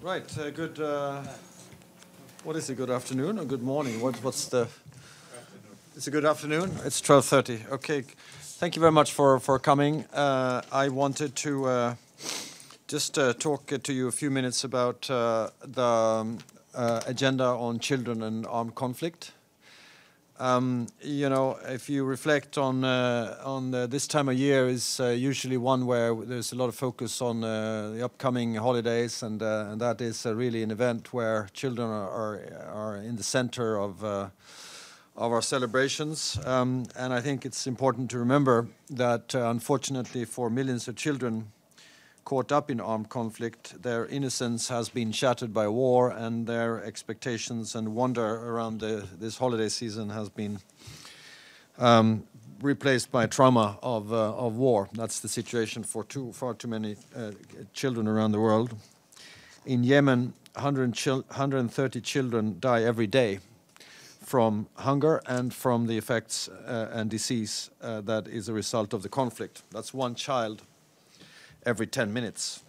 Right. Good. What is it? Good afternoon or good morning? What's the? It's a good afternoon. It's 12:30. Okay. Thank you very much for coming. I wanted to just talk to you a few minutes about the agenda on children and armed conflict. If you reflect on this time of year, is usually one where there's a lot of focus on the upcoming holidays, and that is really an event where children are in the center of our celebrations. And I think it's important to remember that unfortunately for millions of children caught up in armed conflict, their innocence has been shattered by war, and their expectations and wonder around this holiday season has been replaced by trauma of war. That's the situation for far too many children around the world. In Yemen, 130 children die every day from hunger and from the effects and disease that is a result of the conflict. That's one child every 10 minutes.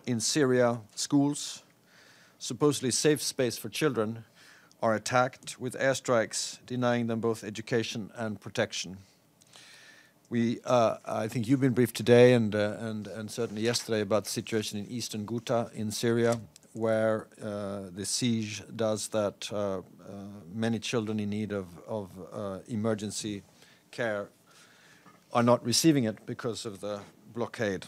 In Syria, schools, supposedly safe space for children, are attacked with airstrikes, denying them both education and protection. I think you've been briefed today and certainly yesterday about the situation in eastern Ghouta in Syria, where the siege does that many children in need of emergency care are not receiving it because of the blockade.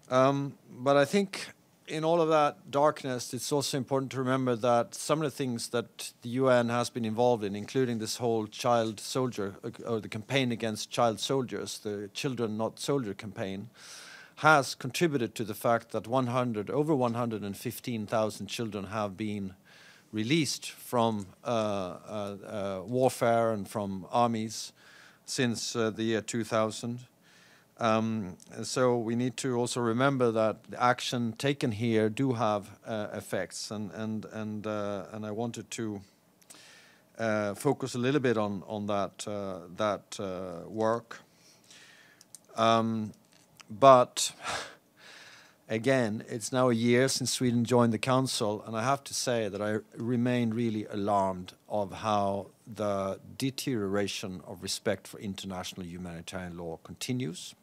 But I think in all of that darkness, it's also important to remember that some of the things that the UN has been involved in, including this whole child soldier, or the campaign against child soldiers, the Children Not Soldier campaign, has contributed to the fact that over 115,000 children have been released from warfare and from armies since the year 2000. So we need to also remember that the action taken here do have effects, and I wanted to focus a little bit on that work. But again, it's now a year since Sweden joined the Council, and I have to say that I remain really alarmed of how the deterioration of respect for international humanitarian law continues.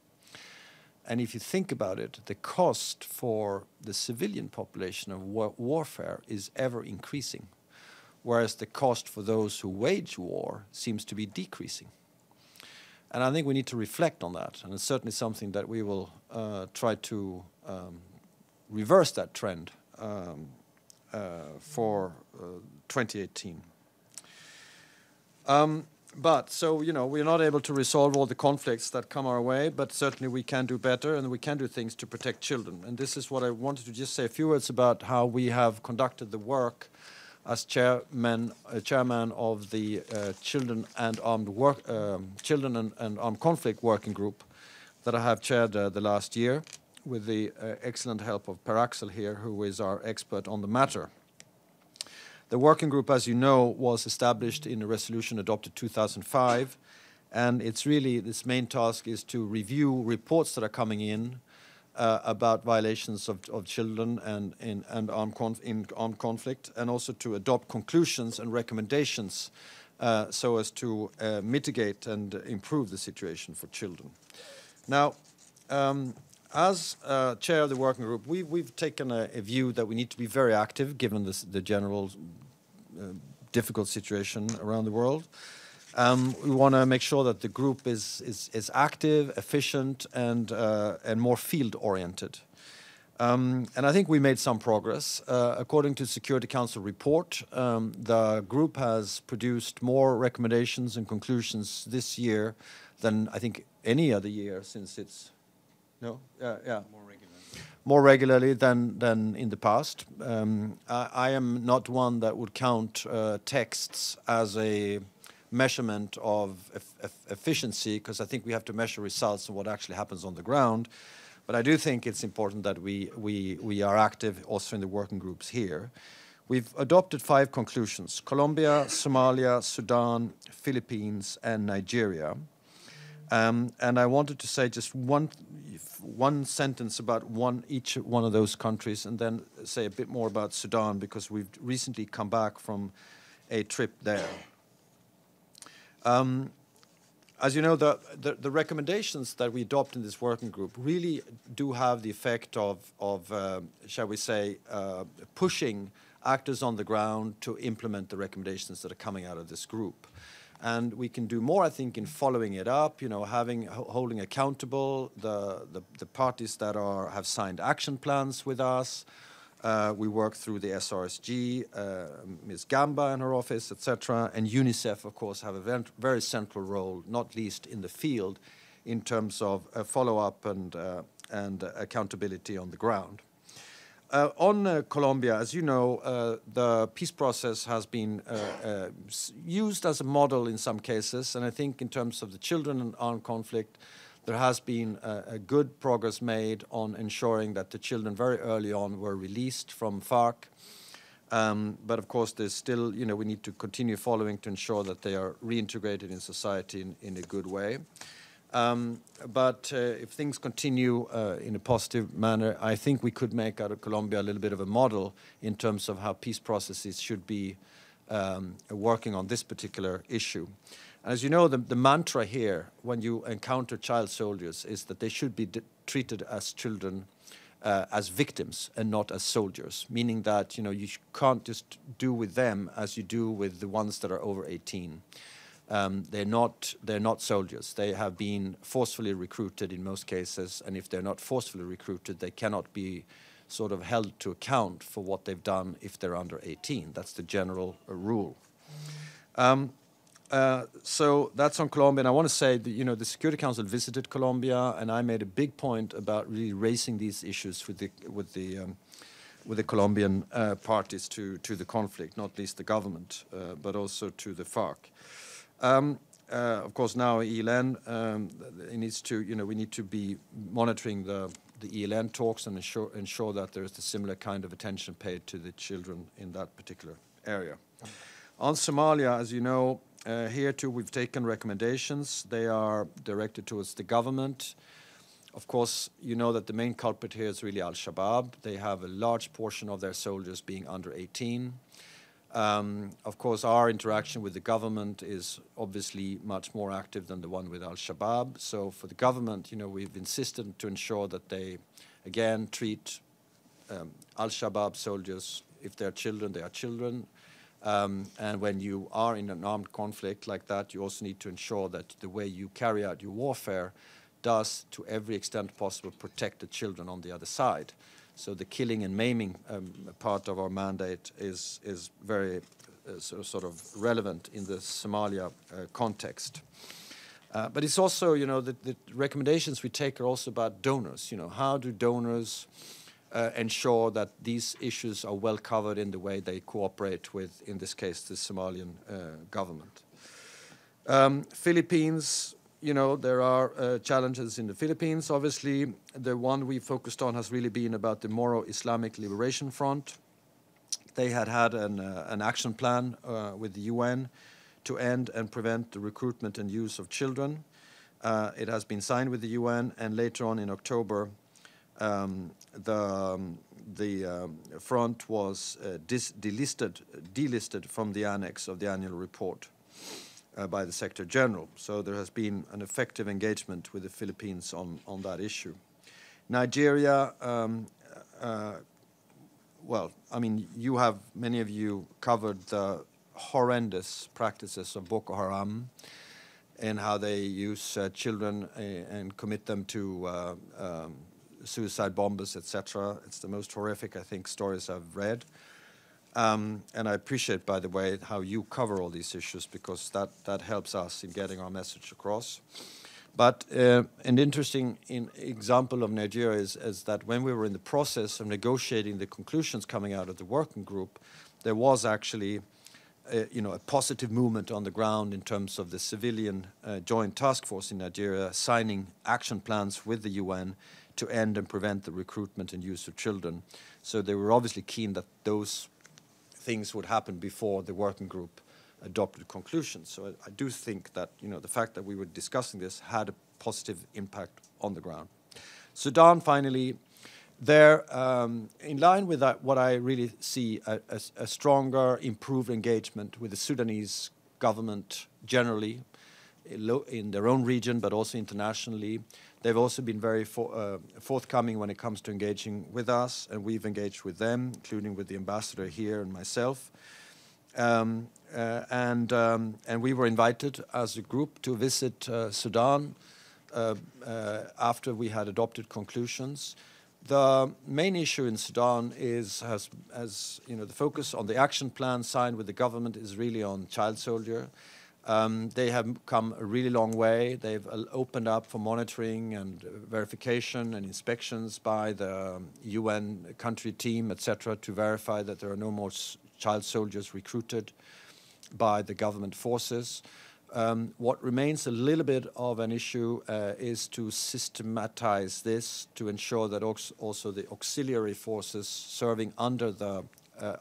And if you think about it, the cost for the civilian population of warfare is ever increasing, whereas the cost for those who wage war seems to be decreasing. And I think we need to reflect on that, and it's certainly something that we will try to reverse that trend for 2018. But we're not able to resolve all the conflicts that come our way, but certainly we can do better, and we can do things to protect children. And this is what I wanted to just say a few words about how we have conducted the work as chairman of the Children and Armed Conflict Working Group that I have chaired the last year, with the excellent help of Per Axel here, who is our expert on the matter. The working group, as you know, was established in a resolution adopted 2005, and its main task is to review reports that are coming in about violations of children and in armed conflict, and also to adopt conclusions and recommendations so as to mitigate and improve the situation for children. Now, as chair of the working group, we've taken a view that we need to be very active given the general difficult situation around the world. We want to make sure that the group is active, efficient, and more field-oriented. And I think we made some progress. According to the Security Council report, the group has produced more recommendations and conclusions this year than I think any other year since it's more regularly than in the past. I am not one that would count texts as a measurement of efficiency, because I think we have to measure results and what actually happens on the ground. But I do think it's important that we are active also in the working groups here. We've adopted 5 conclusions: Colombia, Somalia, Sudan, Philippines, and Nigeria. And I wanted to say just one sentence about each one of those countries, and then say a bit more about Sudan, because we've recently come back from a trip there. As you know, the recommendations that we adopt in this working group really do have the effect of shall we say, pushing actors on the ground to implement the recommendations that are coming out of this group. And we can do more, I think, in following it up, holding accountable the parties that have signed action plans with us. We work through the SRSG, Ms. Gamba and her office, etc. And UNICEF, of course, have a very central role, not least in the field, in terms of follow-up and accountability on the ground. On Colombia, as you know, the peace process has been used as a model in some cases, and I think in terms of the children and armed conflict, there has been a good progress made on ensuring that the children very early on were released from FARC. But of course, there's still, we need to continue following to ensure that they are reintegrated in society in a good way. But if things continue in a positive manner, I think we could make out of Colombia a little bit of a model in terms of how peace processes should be working on this particular issue. As you know, the mantra here, when you encounter child soldiers, is that they should be treated as children, as victims, and not as soldiers, meaning that you can't just do with them as you do with the ones that are over 18. They're not soldiers. They have been forcefully recruited in most cases, and if they're not forcefully recruited, they cannot be sort of held to account for what they've done if they're under 18. That's the general rule. So that's on Colombia, and I want to say that the Security Council visited Colombia, and I made a big point about really raising these issues with the Colombian parties to the conflict, not least the government, but also to the FARC. Of course, now ELN it needs to, we need to be monitoring the ELN talks and ensure that there is a similar kind of attention paid to the children in that particular area. On Somalia, as you know, here too we've taken recommendations. They are directed towards the government. Of course, you know that the main culprit here is really Al-Shabaab. They have a large portion of their soldiers being under 18. Of course, our interaction with the government is obviously much more active than the one with Al-Shabaab. So for the government, we've insisted to ensure that they, again, treat Al-Shabaab soldiers, if they're children, they are children. And when you are in an armed conflict like that, you also need to ensure that the way you carry out your warfare does, to every extent possible, protect the children on the other side. So the killing and maiming part of our mandate is very sort of relevant in the Somalia context. But it's also, the recommendations we take are also about donors. How do donors ensure that these issues are well covered in the way they cooperate with, in this case, the Somalian government. Philippines, there are challenges in the Philippines. Obviously, the one we focused on has really been about the Moro Islamic Liberation Front. They had an action plan with the UN to end and prevent the recruitment and use of children. It has been signed with the UN, and later on in October, the front was delisted from the annex of the annual report by the Secretary General. So there has been an effective engagement with the Philippines on that issue. Nigeria, well, I mean, many of you covered the horrendous practices of Boko Haram and how they use children and commit them to suicide bombers, etc. It's the most horrific, I think, stories I've read. And I appreciate, by the way, how you cover all these issues, because that helps us in getting our message across. But an interesting example of Nigeria is that when we were in the process of negotiating the conclusions coming out of the working group, there was actually a positive movement on the ground in terms of the civilian joint task force in Nigeria signing action plans with the UN to end and prevent the recruitment and use of children. So they were obviously keen that those things would happen before the working group adopted conclusions. So I do think that the fact that we were discussing this had a positive impact on the ground. Sudan, finally, there, in line with that, what I really see a stronger, improved engagement with the Sudanese government generally, in their own region, but also internationally. They've also been very forthcoming when it comes to engaging with us, and we've engaged with them, including with the ambassador here and myself. And we were invited as a group to visit Sudan after we had adopted conclusions. The main issue in Sudan has the focus on the action plan signed with the government is really on child soldier. They have come a really long way. They've opened up for monitoring and verification and inspections by the UN country team, etc., to verify that there are no more child soldiers recruited by the government forces. What remains a little bit of an issue is to systematize this to ensure that also the auxiliary forces serving under the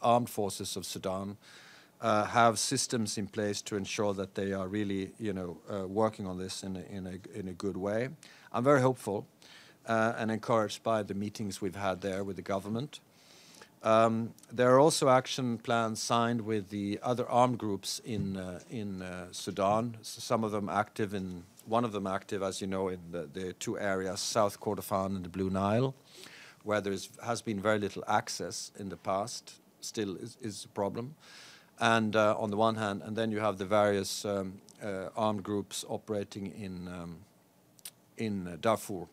armed forces of Sudan have systems in place to ensure that they are really, working on this in a good way. I'm very hopeful and encouraged by the meetings we've had there with the government. There are also action plans signed with the other armed groups in Sudan. Some of them active one of them active, as you know, in the two areas, South Kordofan and the Blue Nile, where there has been very little access in the past, still is a problem. And on the one hand, and then you have the various armed groups operating in Darfur.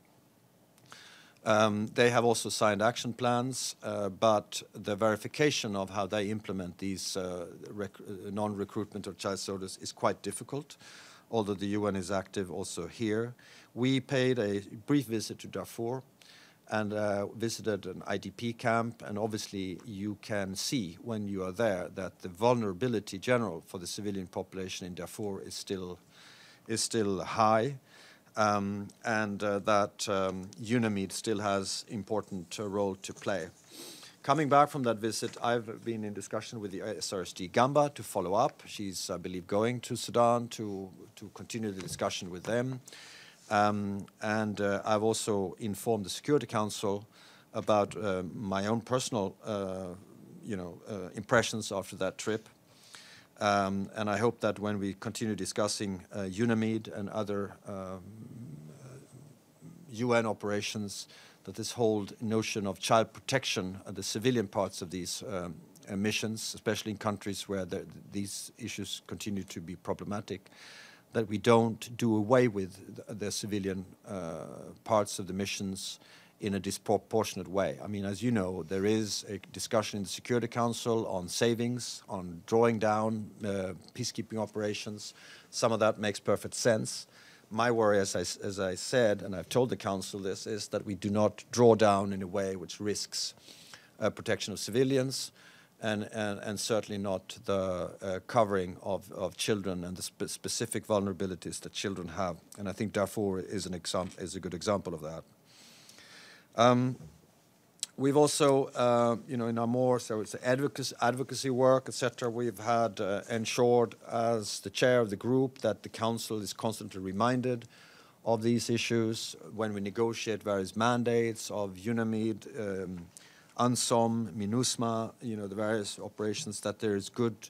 They have also signed action plans, but the verification of how they implement these non-recruitment of child soldiers is quite difficult, although the UN is active also here. We paid a brief visit to Darfur and visited an IDP camp, and obviously you can see when you are there that the vulnerability general for the civilian population in Darfur is still high. And that UNAMID still has important role to play. Coming back from that visit, I've been in discussion with the SRSD Gamba to follow up. She's, I believe, going to Sudan to continue the discussion with them. And I've also informed the Security Council about my own personal, impressions after that trip. And I hope that when we continue discussing UNAMID and other UN operations, that this whole notion of child protection, the civilian parts of these missions, especially in countries where these issues continue to be problematic, that we don't do away with the civilian parts of the missions in a disproportionate way. I mean, as you know, there is a discussion in the Security Council on savings, on drawing down peacekeeping operations. Some of that makes perfect sense. My worry, as I said, and I've told the Council this, is that we do not draw down in a way which risks protection of civilians and certainly not the covering of children and the specific vulnerabilities that children have. And I think Darfur is a good example of that. We've also, in our more advocacy work, etc., we've had ensured as the chair of the group that the Council is constantly reminded of these issues when we negotiate various mandates of UNAMID, UNSOM, MINUSMA, the various operations, that there is good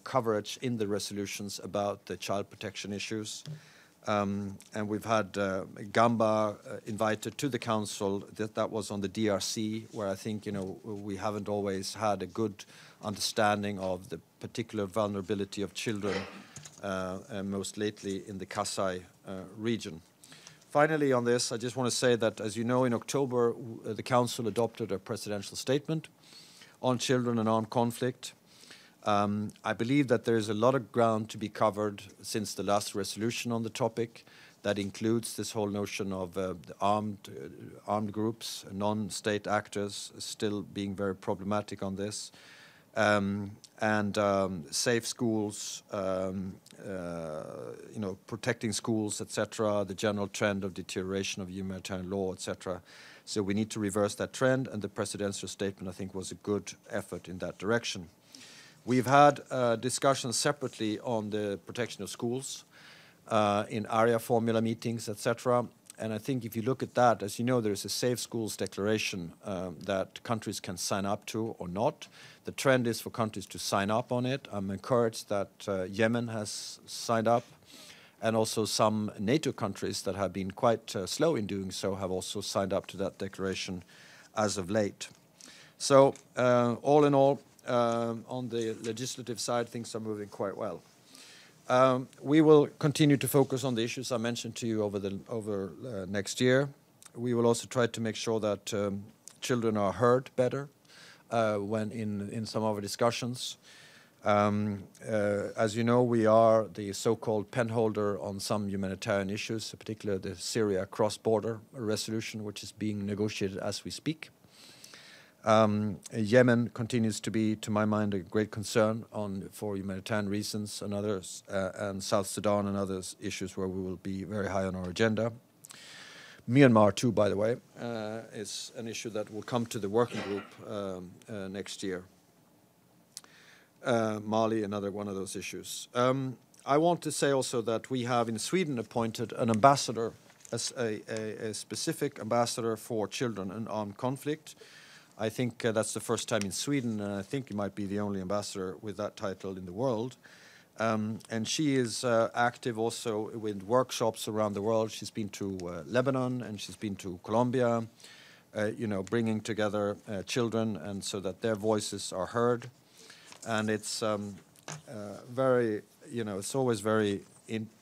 coverage in the resolutions about the child protection issues. And we've had Gamba invited to the Council. That was on the DRC, where I think, we haven't always had a good understanding of the particular vulnerability of children, and most lately in the Kasai region. Finally, on this, I just want to say that, as you know, in October, the Council adopted a presidential statement on children and armed conflict. I believe that there is a lot of ground to be covered since the last resolution on the topic. That includes this whole notion of the armed groups, non-state actors still being very problematic on this, and safe schools, protecting schools, etc. The general trend of deterioration of humanitarian law, etc. So we need to reverse that trend, and the presidential statement, I think, was a good effort in that direction. We've had discussions separately on the protection of schools in area formula meetings, etc. And I think if you look at that, as you know, there's a Safe Schools Declaration that countries can sign up to or not. The trend is for countries to sign up on it. I'm encouraged that Yemen has signed up, and also some NATO countries that have been quite slow in doing so have also signed up to that declaration as of late. So all in all, on the legislative side, things are moving quite well. We will continue to focus on the issues I mentioned to you over next year. We will also try to make sure that children are heard better when in some of our discussions. As you know, we are the so-called penholder on some humanitarian issues, particularly the Syria cross-border resolution, which is being negotiated as we speak. Yemen continues to be, to my mind, a great concern for humanitarian reasons and others, and South Sudan and other issues where we will be very high on our agenda. Myanmar, too, by the way, is an issue that will come to the working group next year. Mali, another one of those issues. I want to say also that we have in Sweden appointed an ambassador, a specific ambassador for children in armed conflict. I think that's the first time in Sweden, and I think it might be the only ambassador with that title in the world. And she is active also with workshops around the world. She's been to Lebanon and she's been to Colombia, bringing together children and so that their voices are heard. And it's it's always very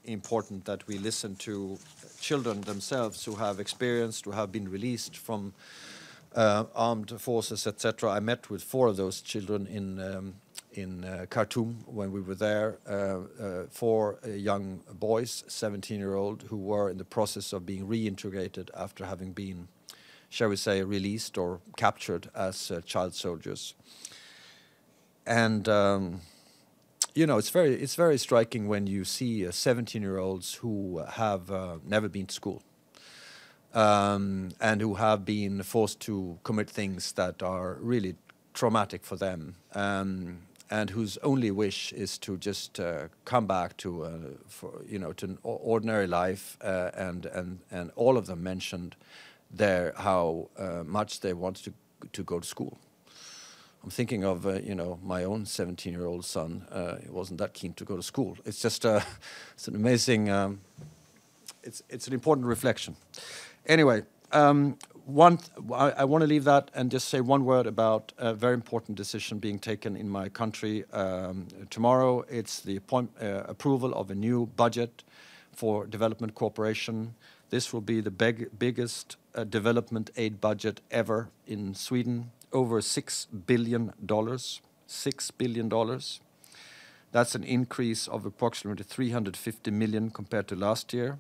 important that we listen to children themselves who have experienced, who have been released from armed forces, etc. I met with 4 of those children in Khartoum when we were there. 4 young boys, 17-year-old, who were in the process of being reintegrated after having been, shall we say, released or captured as child soldiers. And it's very striking when you see 17-year-olds who have never been to school. And who have been forced to commit things that are really traumatic for them, and whose only wish is to just come back to an ordinary life. And all of them mentioned how much they want to go to school. I'm thinking of my own 17-year-old son. He wasn't that keen to go to school. It's just it's an amazing. It's an important reflection. Anyway, I want to leave that and just say one word about a very important decision being taken in my country tomorrow. It's the approval of a new budget for development cooperation. This will be the biggest development aid budget ever in Sweden, over $6 billion. $6 billion. That's an increase of approximately 350 million compared to last year.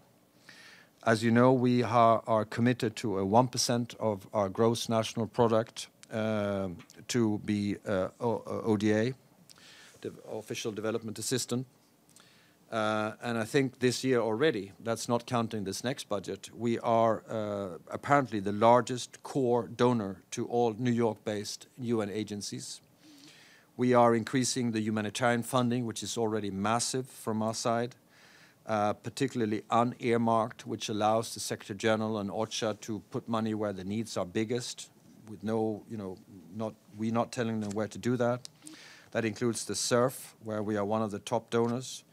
As you know, we are committed to a 1% of our gross national product to be ODA, the Official Development Assistant. And I think this year already, that's not counting this next budget, we are apparently the largest core donor to all New York-based UN agencies. We are increasing the humanitarian funding, which is already massive from our side. Particularly unearmarked, which allows the Secretary General and OCHA to put money where the needs are biggest, with we're not telling them where to do that. That includes the SURF, where we are one of the top donors,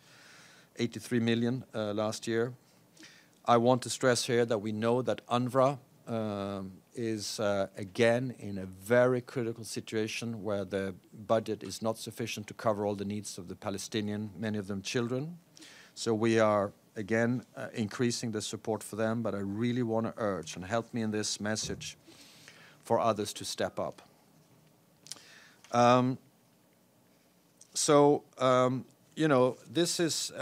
83 million last year. I want to stress here that we know that UNRWA is again in a very critical situation where the budget is not sufficient to cover all the needs of the Palestinian, many of them children. So we are, again, increasing the support for them, but I really want to urge, and help me in this message, for others to step up. This is,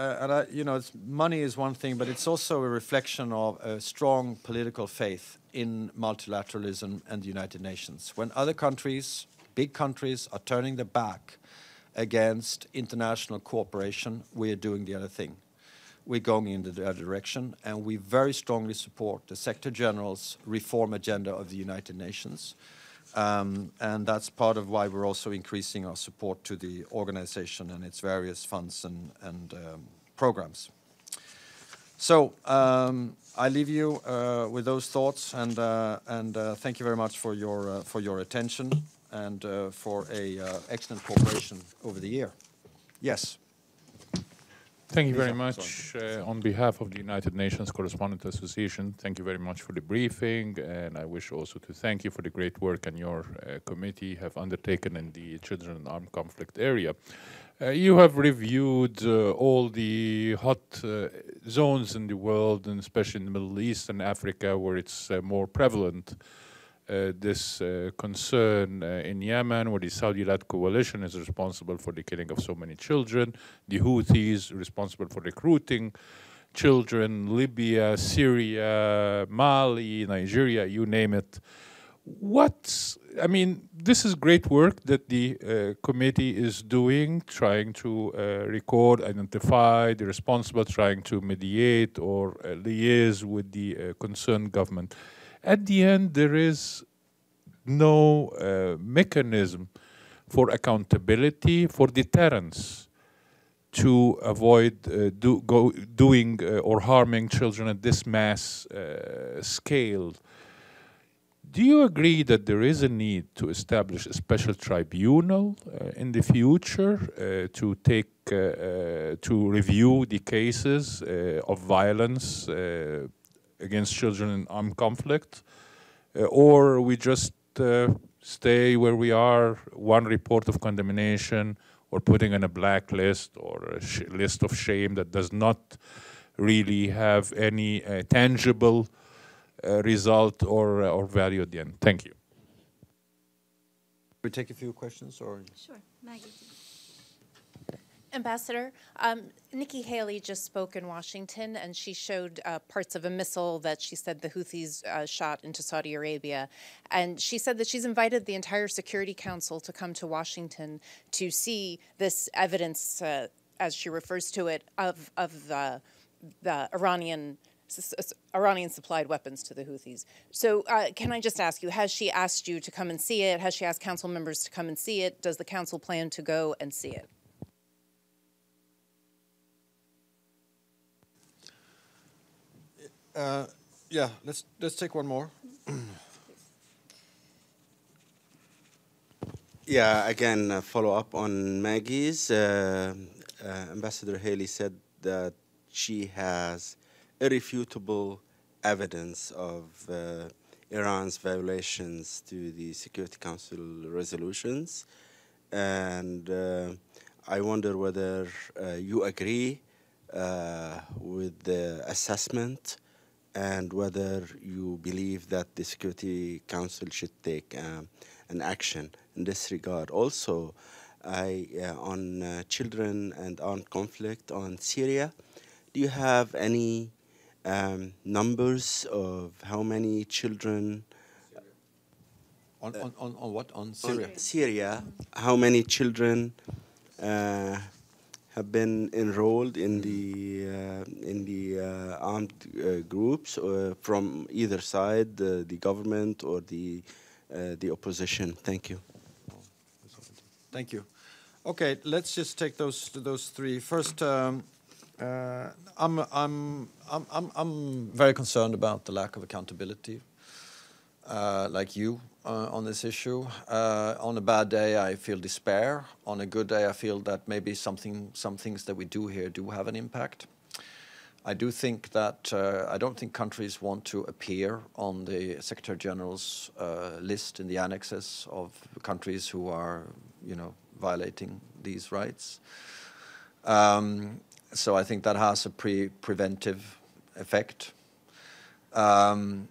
money is one thing, but it's also a reflection of a strong political faith in multilateralism and the United Nations. When other countries, big countries, are turning their back against international cooperation, we are doing the other thing. We're going in the other direction, and we very strongly support the Secretary General's reform agenda of the United Nations. And that's part of why we're also increasing our support to the organization and its various funds and programs. So I leave you with those thoughts, and thank you very much for your attention and for a excellent cooperation over the year. Yes. Thank you very much. On behalf of the United Nations Correspondent Association, thank you very much for the briefing, and I wish also to thank you for the great work and your committee have undertaken in the children and armed conflict area. You have reviewed all the hot zones in the world, and especially in the Middle East and Africa, where it's more prevalent. This concern in Yemen, where the Saudi-led coalition is responsible for the killing of so many children, the Houthis responsible for recruiting children, Libya, Syria, Mali, Nigeria, you name it. I mean, this is great work that the committee is doing, trying to record, identify the responsible, trying to mediate or liaise with the concerned government. At the end, there is no mechanism for accountability, for deterrence, to avoid doing or harming children at this mass scale. Do you agree that there is a need to establish a special tribunal in the future to review the cases of violence against children in armed conflict, or we just stay where we are, one report of condemnation, or putting on a blacklist or a list of shame that does not really have any tangible result or value at the end? Thank you. We take a few questions, or sure, Maggie. Ambassador, Nikki Haley just spoke in Washington, and she showed parts of a missile that she said the Houthis shot into Saudi Arabia. And she said that she's invited the entire Security Council to come to Washington to see this evidence, as she refers to it, of the Iranian-supplied weapons to the Houthis. So can I just ask you, has she asked you to come and see it? Has she asked council members to come and see it? Does the council plan to go and see it? yeah, let's take one more. Yeah, again, follow up on Maggie's. Ambassador Haley said that she has irrefutable evidence of Iran's violations to the Security Council resolutions. And I wonder whether you agree with the assessment, and whether you believe that the Security Council should take an action in this regard. Also, on children and armed conflict on Syria, do you have any numbers of how many children? On what? On Syria? On Syria, how many children have been enrolled in the armed groups from either side, the government or the opposition? Thank you. Thank you. Okay, let's just take those three. First, I'm very concerned about the lack of accountability, like you, on this issue. On a bad day, I feel despair. On a good day, I feel that maybe some things that we do here do have an impact. I do think that I don't think countries want to appear on the Secretary General's list in the annexes of countries who are, violating these rights. So I think that has a preventive effect. I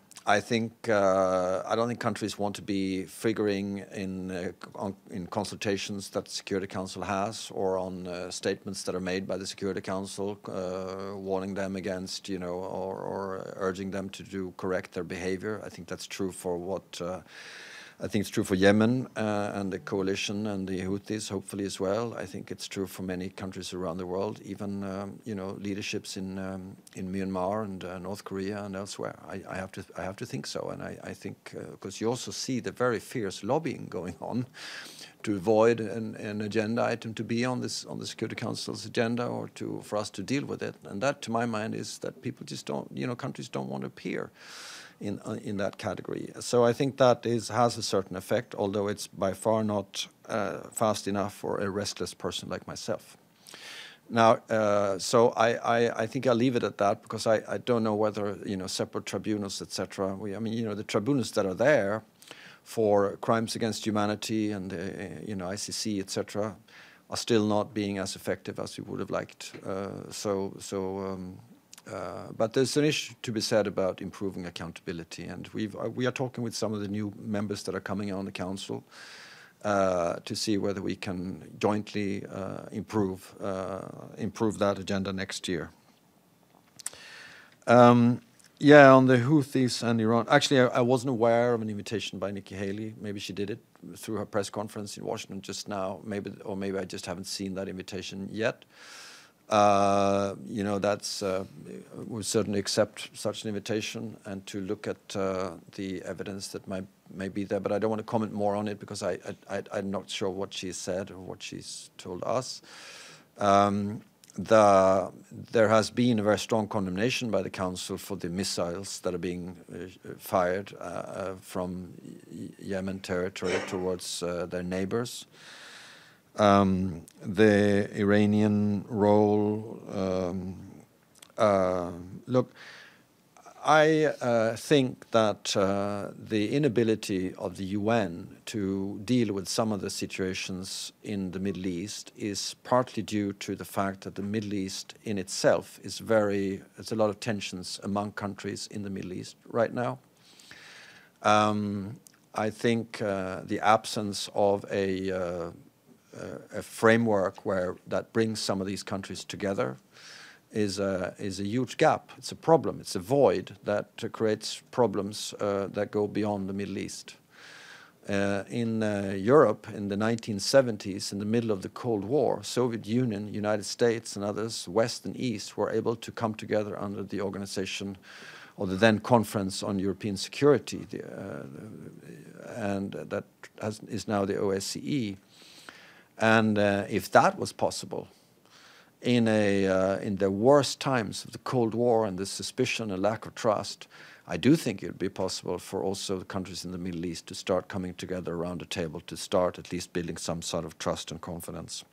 don't think countries want to be figuring in consultations that the Security Council has, or on statements that are made by the Security Council, warning them against, or urging them to correct their behavior. I think that's true for what I think it's true for Yemen and the coalition and the Houthis, hopefully as well. I think it's true for many countries around the world, even leaderships in Myanmar and North Korea and elsewhere. I have to think so, and I think because you also see the very fierce lobbying going on to avoid an agenda item to be on the Security Council's agenda, or for us to deal with it. And that, to my mind, is that people just don't, countries don't want to appear in that category. So I think that has a certain effect, although it's by far not fast enough for a restless person like myself. Now, so I think I'll leave it at that, because I don't know whether separate tribunals, etc. The tribunals that are there for crimes against humanity and ICC, etc., are still not being as effective as we would have liked. But there's an issue to be said about improving accountability, and we are talking with some of the new members that are coming on the council to see whether we can jointly improve that agenda next year. On the Houthis and Iran. Actually, I wasn't aware of an invitation by Nikki Haley. Maybe she did it through her press conference in Washington just now. Maybe I just haven't seen that invitation yet. We'll certainly accept such an invitation and to look at the evidence that may be there. But I don't want to comment more on it, because I'm not sure what she said or what she's told us. There has been a very strong condemnation by the Council for the missiles that are being fired from Yemen territory towards their neighbors. The Iranian role, look, I think that the inability of the UN to deal with some of the situations in the Middle East is partly due to the fact that the Middle East in itself there's a lot of tensions among countries in the Middle East right now. I think the absence of a framework that brings some of these countries together is a huge gap. It's a problem. It's a void that creates problems that go beyond the Middle East. In Europe, in the 1970s, in the middle of the Cold War, Soviet Union, United States, and others, West and East, were able to come together under the organization, or the then Conference on European Security, and that is now the OSCE. And if that was possible, in the worst times of the Cold War and the suspicion and lack of trust, I do think it would be possible for also the countries in the Middle East to start coming together around a table, to start at least building some sort of trust and confidence.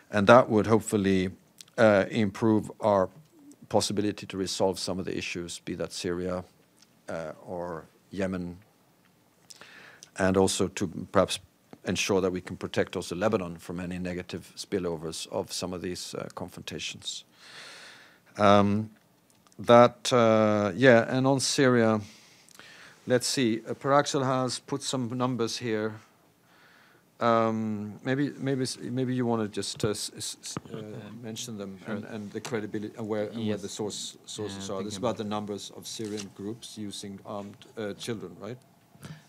And that would hopefully improve our possibility to resolve some of the issues, be that Syria or Yemen, and also to perhaps ensure that we can protect also Lebanon from any negative spillovers of some of these confrontations. And on Syria, let's see. Per-Axel has put some numbers here. Maybe you want to just mention them, and the credibility and where the sources are. This is about the numbers of Syrian groups using armed children, right?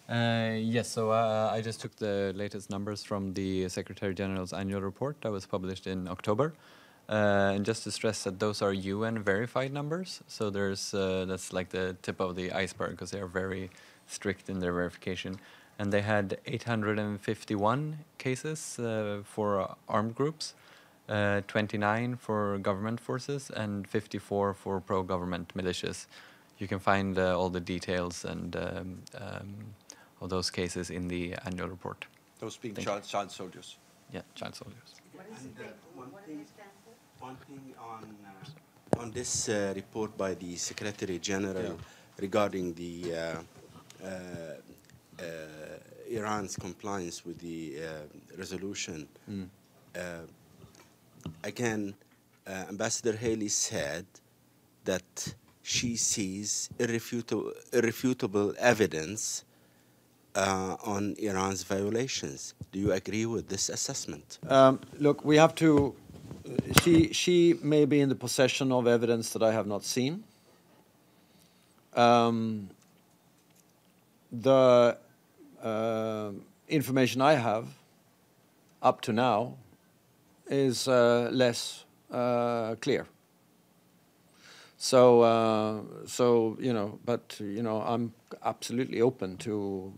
Yes, so I just took the latest numbers from the Secretary General's annual report that was published in October. And just to stress that those are UN verified numbers, so that's like the tip of the iceberg, because they are very strict in their verification. And they had 851 cases for armed groups, 29 for government forces, and 54 for pro-government militias. You can find all the details and of those cases in the annual report. Those being child soldiers. Yeah, child soldiers. And one thing on this report by the Secretary General regarding the Iran's compliance with the resolution. Again, Ambassador Haley said that she sees irrefutable evidence on Iran's violations. Do you agree with this assessment? Look, we have to. She may be in the possession of evidence that I have not seen. information I have up to now is less clear. So, but I'm absolutely open to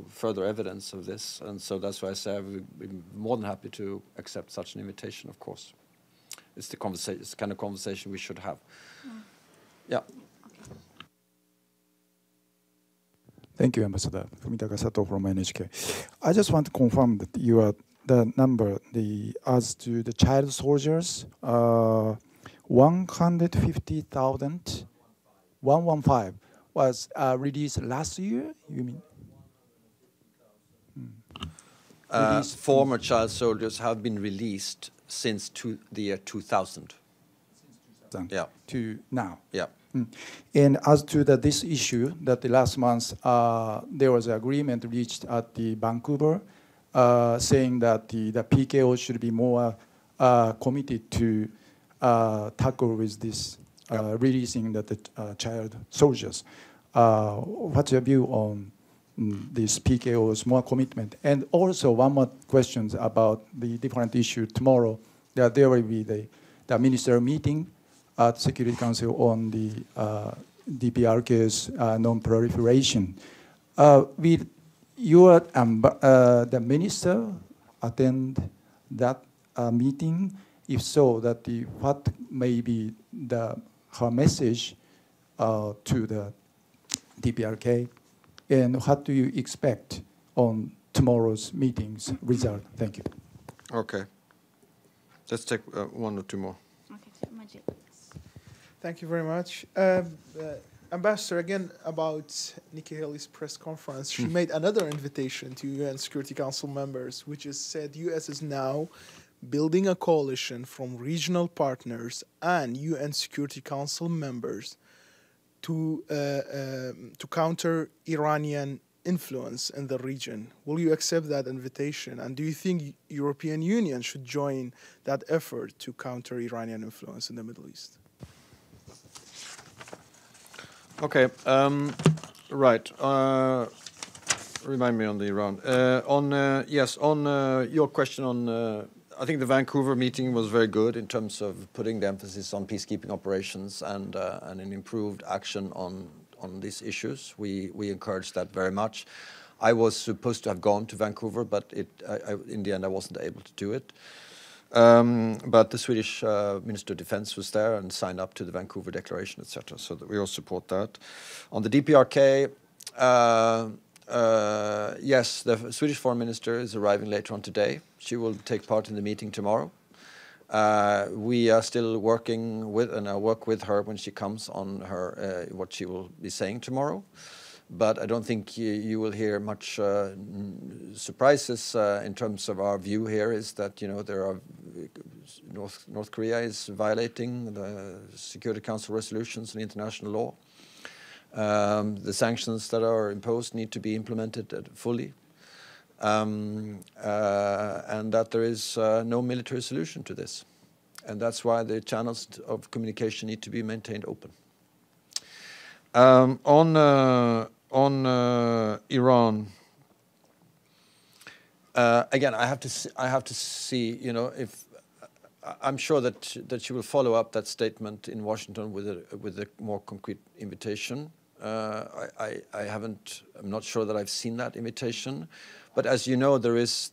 further evidence of this, and so that's why I say I've been more than happy to accept such an invitation. Of course, it's the conversation. It's the kind of conversation we should have. Yeah. Thank you, Ambassador. Fumitaka Sato from NHK. I just want to confirm that the number, as to the child soldiers, 150,000, 115 was released last year. You mean? Former child soldiers have been released since the year 2000. Yeah. To now. Yeah. And as to this issue, that the last month there was an agreement reached at the Vancouver, saying that the PKO should be more committed to tackle with this releasing the child soldiers. What's your view on this PKO's more commitment? And also one more question about the different issue tomorrow. That there will be the ministerial meeting at Security Council on the DPRK's non-proliferation. Will the minister attend that meeting? If so, what may be her message to the DPRK, and what do you expect on tomorrow's meeting's result? Thank you. Okay. Let's take one or two more. Thank you very much. Ambassador, again, about Nikki Haley's press conference, she made another invitation to UN Security Council members, which is said U.S. is now building a coalition from regional partners and UN Security Council members to counter Iranian influence in the region. Will you accept that invitation? And do you think European Union should join that effort to counter Iranian influence in the Middle East? Okay. Right. Remind me on the Iran. On your question on, I think the Vancouver meeting was very good in terms of putting the emphasis on peacekeeping operations and an improved action on these issues. We encouraged that very much. I was supposed to have gone to Vancouver, but in the end I wasn't able to do it. But the Swedish Minister of Defense was there and signed up to the Vancouver Declaration, etc. So that we all support that. On the DPRK, yes, the Swedish Foreign Minister is arriving later on today. She will take part in the meeting tomorrow. We are still working with, and I'll work with her when she comes on her what she will be saying tomorrow. But I don't think you will hear much surprises in terms of our view here. Is that there are North Korea is violating the Security Council resolutions and international law. The sanctions that are imposed need to be implemented fully, and that there is no military solution to this, and that's why the channels of communication need to be maintained open. On Iran, again, I have to see. If I'm sure that she will follow up that statement in Washington with a more concrete invitation. I'm not sure that I've seen that invitation, but as you know, there has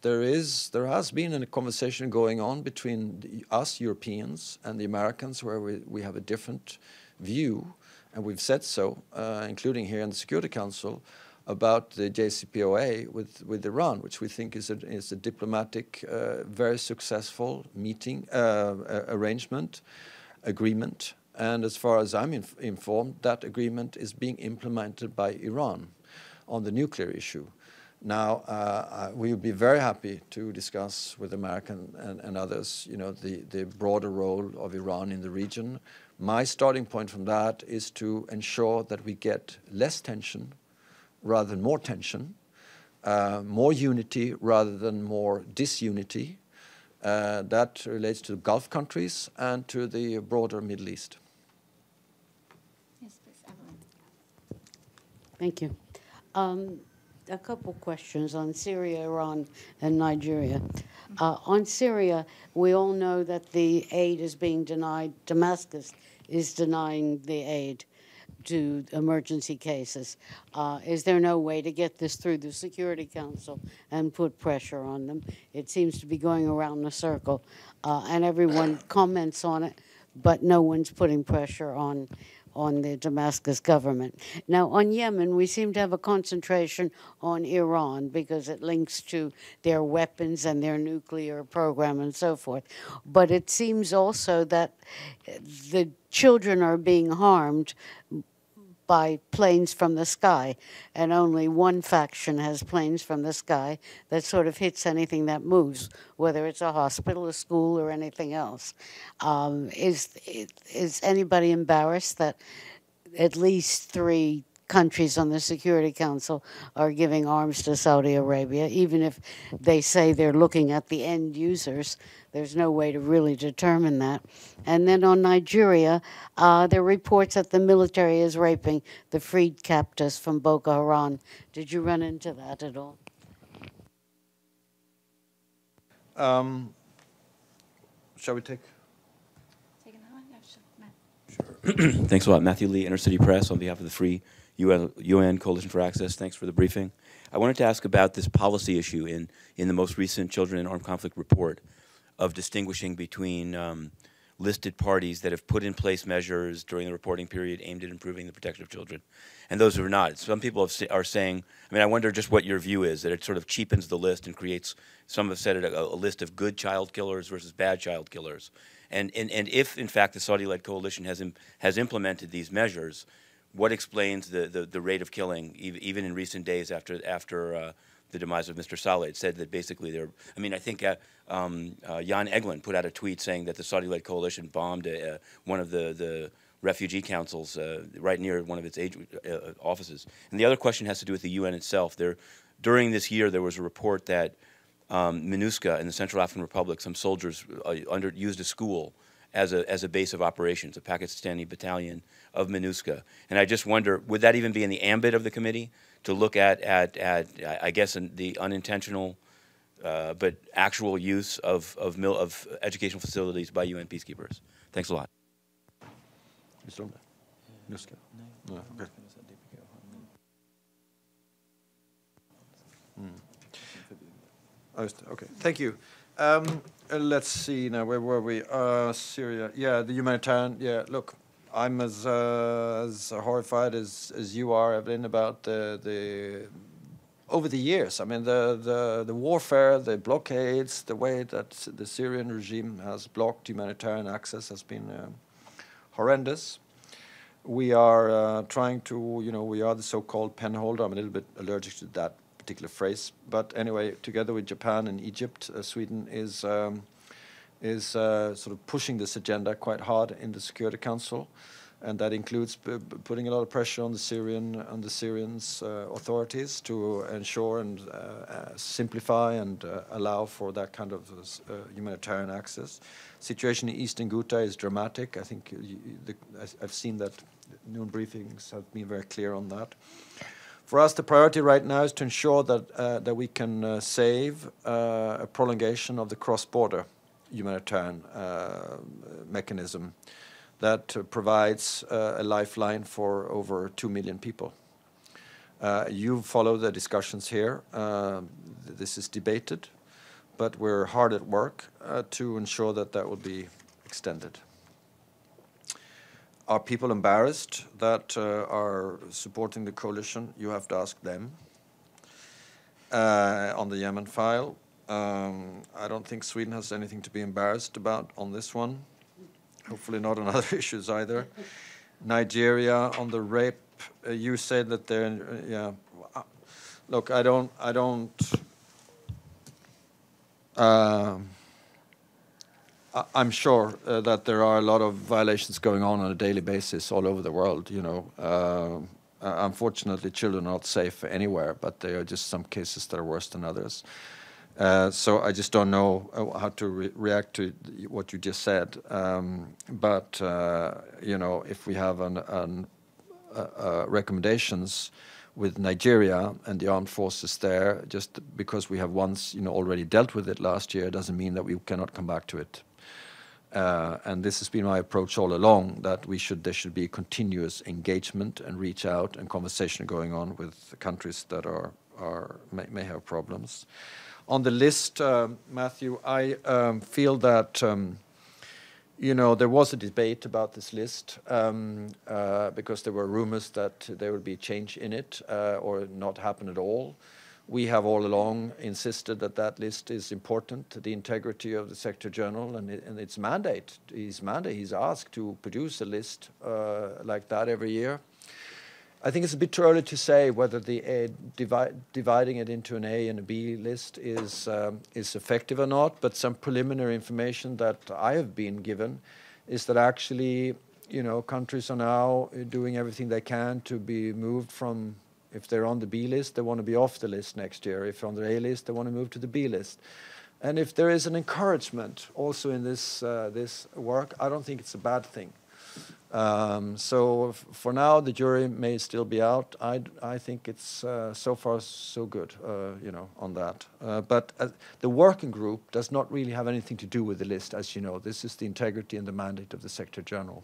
been a conversation going on between us Europeans and the Americans where we have a different view. And we've said so, including here in the Security Council, about the JCPOA with Iran, which we think is a diplomatic, very successful meeting, agreement. And as far as I'm informed, that agreement is being implemented by Iran on the nuclear issue. Now, we would be very happy to discuss with American and others, the broader role of Iran in the region. My starting point from that is to ensure that we get less tension rather than more tension, more unity rather than more disunity. That relates to Gulf countries and to the broader Middle East. Yes, please, Evelyn. Thank you. a couple questions on Syria, Iran, and Nigeria. On Syria, we all know that the aid is being denied. Damascus is denying the aid to emergency cases. Is there no way to get this through the Security Council and put pressure on them? It seems to be going around the circle, and everyone comments on it, but no one's putting pressure on the Damascus government. Now, on Yemen, we seem to have a concentration on Iran because it links to their weapons and their nuclear program and so forth. But it seems also that the children are being harmed by planes from the sky, and only one faction has planes from the sky that sort of hits anything that moves, whether it's a hospital, a school, or anything else. Is anybody embarrassed that at least 3 countries on the Security Council are giving arms to Saudi Arabia, even if they say they're looking at the end users? There's no way to really determine that. And then on Nigeria, there are reports that the military is raping the freed captives from Boko Haram. Did you run into that at all? Shall we take? Thanks a lot. Matthew Lee, Inner City Press, on behalf of the Free UN Coalition for Access. Thanks for the briefing. I wanted to ask about this policy issue in the most recent Children in Armed Conflict report of distinguishing between listed parties that have put in place measures during the reporting period aimed at improving the protection of children, and those who are not. Some people are saying, I mean, I wonder just what your view is, that it sort of cheapens the list and creates, some have said it, a list of good child killers versus bad child killers. And if, in fact, the Saudi-led coalition has implemented these measures, what explains the rate of killing, even in recent days after the demise of Mr. Saleh? It said that basically I mean, I think Jan Eglin put out a tweet saying that the Saudi-led coalition bombed one of the refugee councils right near one of its offices. And the other question has to do with the UN itself. During this year, there was a report that MINUSCA in the Central African Republic, some soldiers used a school as a base of operations, a Pakistani battalion of MINUSCA. And I just wonder, would that even be in the ambit of the committee to look at I guess, the unintentional but actual use of educational facilities by UN peacekeepers? Thanks a lot. MINUSCA. No, okay. Okay, thank you. Let's see now, where were we? Syria, yeah, the humanitarian, yeah, look, I'm as horrified as you are, Evelyn, about the over the years. I mean, the warfare, the blockades, the way that the Syrian regime has blocked humanitarian access has been horrendous. We are trying to, we are the so-called penholder. I'm a little bit allergic to that particular phrase, but anyway, together with Japan and Egypt, Sweden is sort of pushing this agenda quite hard in the Security Council, and that includes putting a lot of pressure on the Syrians authorities to ensure and simplify and allow for that kind of humanitarian access. Situation in Eastern Ghouta is dramatic. I think I've seen that noon briefings have been very clear on that. For us, the priority right now is to ensure that we can save a prolongation of the cross-border humanitarian mechanism that provides a lifeline for over 2 million people. You follow the discussions here. This is debated, but we're hard at work to ensure that will be extended. Are people embarrassed that are supporting the coalition? You have to ask them. On the Yemen file, I don't think Sweden has anything to be embarrassed about on this one. Hopefully not on other issues either. Nigeria, on the rape, you said that they're, yeah. Look, I'm sure that there are a lot of violations going on a daily basis all over the world, Unfortunately, children are not safe anywhere, but there are just some cases that are worse than others. So I just don't know how to react to what you just said. If we have recommendations, with Nigeria and the armed forces there. Just because we have once, already dealt with it last year, doesn't mean that we cannot come back to it. And this has been my approach all along, that there should be continuous engagement and reach out and conversation going on with the countries that may have problems. On the list, Matthew, I feel that there was a debate about this list because there were rumors that there would be change in it or not happen at all. We have all along insisted that list is important to the integrity of the Secretary General and its mandate. He's asked to produce a list like that every year. I think it's a bit too early to say whether the dividing it into an A and a B list is effective or not. But some preliminary information that I have been given is that actually, countries are now doing everything they can to be moved from. If they're on the B list, they want to be off the list next year. If they're on the A list, they want to move to the B list. And if there is an encouragement also in this work, I don't think it's a bad thing. So for now, the jury may still be out. I think it's so far so good, on that. But the working group does not really have anything to do with the list, as you know. This is the integrity and the mandate of the Secretary General.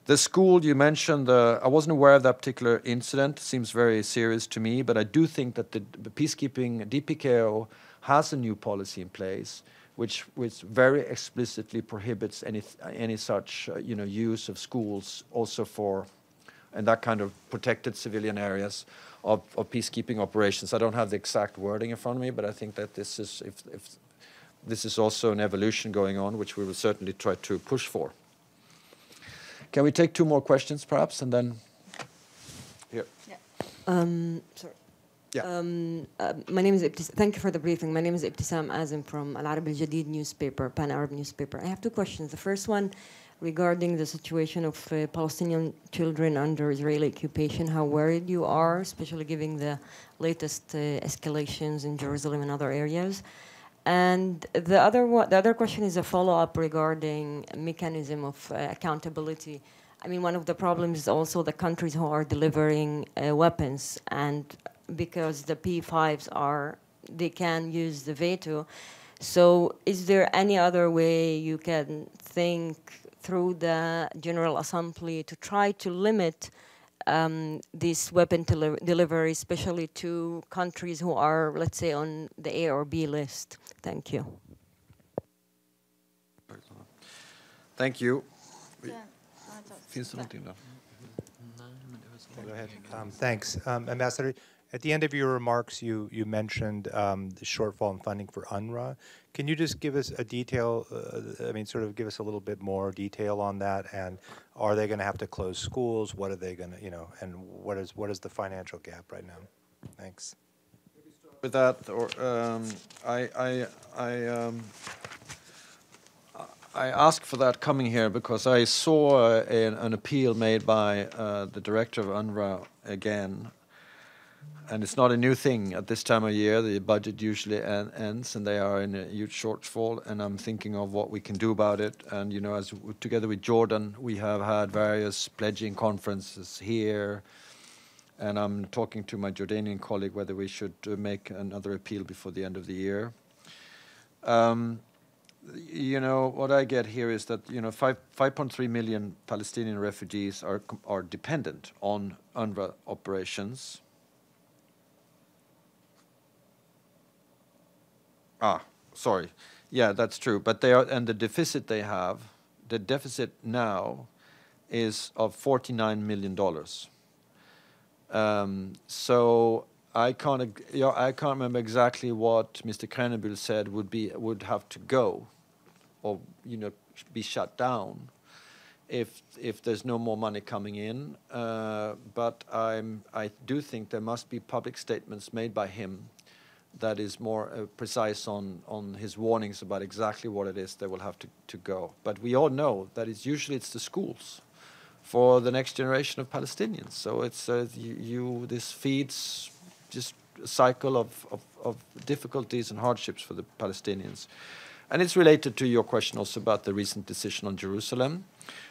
The school you mentioned, I wasn't aware of that particular incident. It seems very serious to me, but I do think that the peacekeeping DPKO has a new policy in place, which very explicitly prohibits any such use of schools also and that kind of protected civilian areas of peacekeeping operations. I don't have the exact wording in front of me, but I think that this is if this is also an evolution going on, which we will certainly try to push for. Can we take two more questions, perhaps, and then here? Yeah. Sorry. Yeah. My name is Thank you for the briefing. My name is Ibtisam Azim from Al Arab Al Jadid newspaper, Pan-Arab newspaper. I have two questions. The first one regarding the situation of Palestinian children under Israeli occupation, how worried you are, especially given the latest escalations in Jerusalem and other areas. And the other question is a follow-up regarding a mechanism of accountability. I mean, one of the problems is also the countries who are delivering weapons, and because the P5s they can use the veto. So is there any other way you can think through the General Assembly to try to limit this weapon delivery, especially to countries who are, let's say, on the A or B list? Thank you. Thank you. Go ahead. Thanks. Ambassador, at the end of your remarks, you mentioned the shortfall in funding for UNRWA. Can you just give us a detail, sort of give us a little bit more detail on that? And are they going to have to close schools? What are they going to, and what is the financial gap right now? Thanks. With that, or I asked for that coming here because I saw an appeal made by the director of UNRWA again. And it's not a new thing at this time of year. The budget usually ends, and they are in a huge shortfall. And I'm thinking of what we can do about it. And as together with Jordan, we have had various pledging conferences here. And I'm talking to my Jordanian colleague whether we should make another appeal before the end of the year. What I get here is that 5.3 million Palestinian refugees are dependent on UNRWA operations. Sorry. Yeah, that's true. But and the deficit they have, the deficit now is of $49 million. So I can't remember exactly what Mr. Krennebuhl said would have to go, or be shut down, if there's no more money coming in. But I do think there must be public statements made by him that is more precise on his warnings about exactly what it is they will have to go. But we all know that it's the schools for the next generation of Palestinians. So it's this feeds just a cycle of difficulties and hardships for the Palestinians. And it's related to your question also about the recent decision on Jerusalem,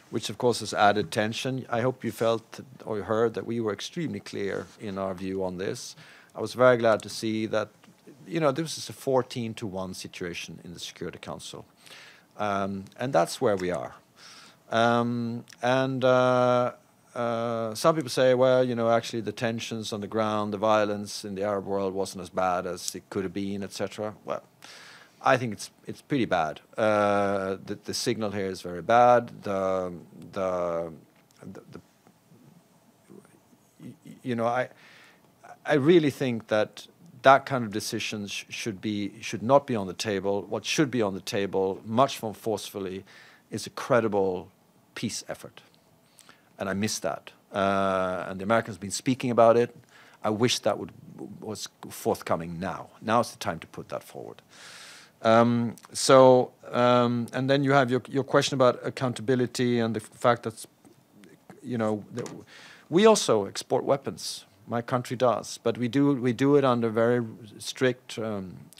which of course has added tension. I hope you felt or heard that we were extremely clear in our view on this. I was very glad to see that, this is a 14-1 situation in the Security Council. And that's where we are. Some people say, well, actually the tensions on the ground, the violence in the Arab world wasn't as bad as it could have been, etc. Well, I think it's pretty bad. The signal here is very bad. I really think that kind of decisions should not be on the table. What should be on the table, much more forcefully, is a credible peace effort, and I miss that. And the Americans have been speaking about it. I wish that was forthcoming now. Now is the time to put that forward. And then you have your question about accountability and the fact that, that we also export weapons. My country does, but we do it under very strict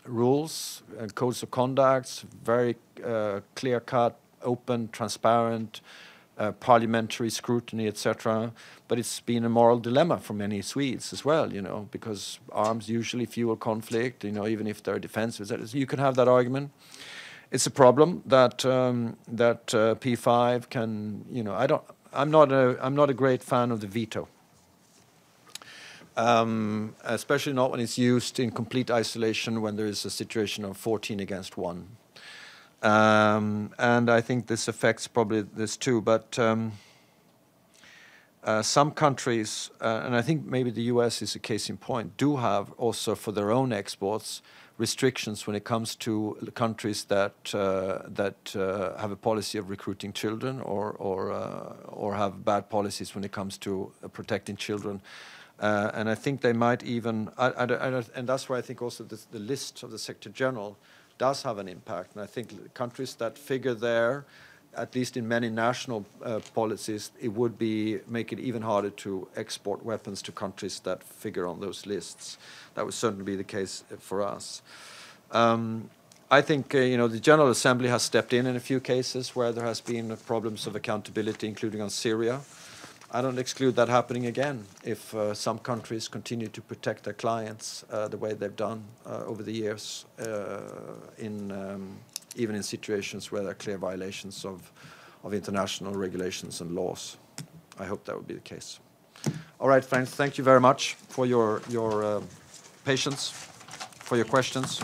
rules, codes of conduct, very clear-cut, open, transparent, parliamentary scrutiny, etc. But it's been a moral dilemma for many Swedes as well, because arms usually fuel conflict, even if they're defensive. You can have that argument. It's a problem that P5 can, I'm not a great fan of the veto. Especially not when it's used in complete isolation when there is a situation of 14 against 1. And I think this affects probably this too, but some countries, and I think maybe the US is a case in point, do have also for their own exports restrictions when it comes to countries that have a policy of recruiting children or have bad policies when it comes to protecting children. And I think they might even, and that's why I think also the list of the Secretary General does have an impact. And I think countries that figure there, at least in many national policies, it would make it even harder to export weapons to countries that figure on those lists. That would certainly be the case for us. I think the General Assembly has stepped in a few cases where there has been problems of accountability, including on Syria. I don't exclude that happening again if some countries continue to protect their clients the way they've done over the years, even in situations where there are clear violations of international regulations and laws. I hope that will be the case. All right, friends, thank you very much for your patience, for your questions.